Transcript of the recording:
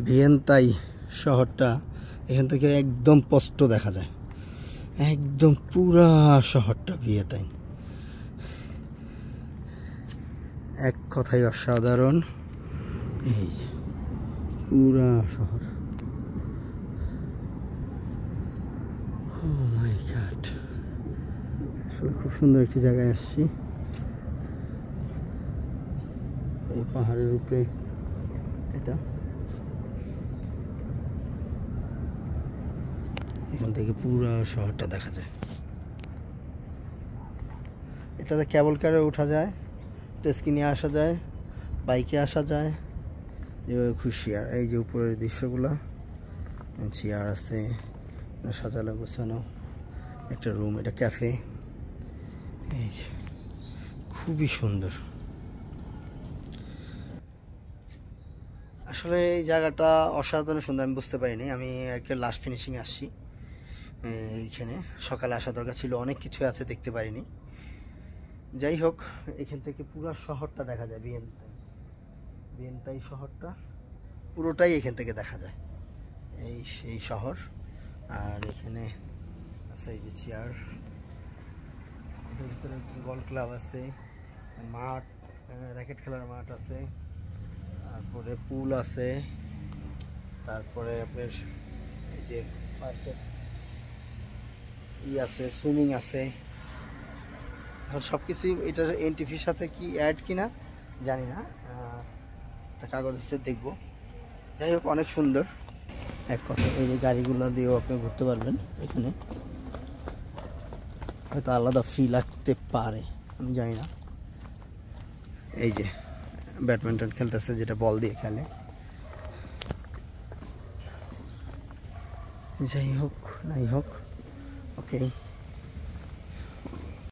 ভিয়েন্তাই শহরটা এখান থেকে একদম স্পষ্ট দেখা যায়, একদম পুরা শহরটা ভিয়েন্তাই, এক কথায় অসাধারণ। এই পুরা শহর, ও মাই গড, আসলে খুব সুন্দর একটি জায়গায় আসছি। এই পাহাড়ের উপরে এটা, এখান থেকে পুরো শহরটা দেখা যায়। এটাতে কেবল কারে ওঠা যায়, টেস্কি নিয়ে আসা যায়, বাইকে আসা যায়, যেভাবে খুশি। আর এই যে উপরের দৃশ্যগুলো, চেয়ার আছে, সাজানো গোছানো একটা রুম, এটা ক্যাফে, এই যে খুবই সুন্দর। আসলে এই জায়গাটা অসাধারণ সুন্দর, আমি বুঝতে পারিনি, আমি একে লাস্ট ফিনিশিংয়ে আসছি। এইখানে সকালে আসা দরকার ছিল, অনেক কিছু আছে দেখতে পারিনি। যাই হোক, এখান থেকে পুরো শহরটা দেখা যায়, ভিয়েন্তাই শহরটা পুরোটাই এখান থেকে দেখা যায়, এই সেই শহর। আর এখানে আছে এই যে চেয়ার, এটার ভিতরে গল্ফ ক্লাব আছে, মাঠ, র্যাকেট খেলার মাঠ আছে, তারপরে পুল আছে, তারপরে আপনার এই যে পার্কের আছে, সুইমিং আছে, সব কিছুই। এটার এন্ট্রি ফির সাথে কি অ্যাড কিনা জানি না, কাগজ আছে, দেখবো। যাই হোক, অনেক সুন্দর এক কথা। এই যে গাড়িগুলো দিয়েও আপনি ঘুরতে পারবেন এখানে, হয়তো আলাদা ফি লাগতে পারে, আমি জানি না। এই যে ব্যাডমিন্টন খেলতেছে, যেটা বল দিয়ে খেলে। যাই হোক নাই হোক, ওকে।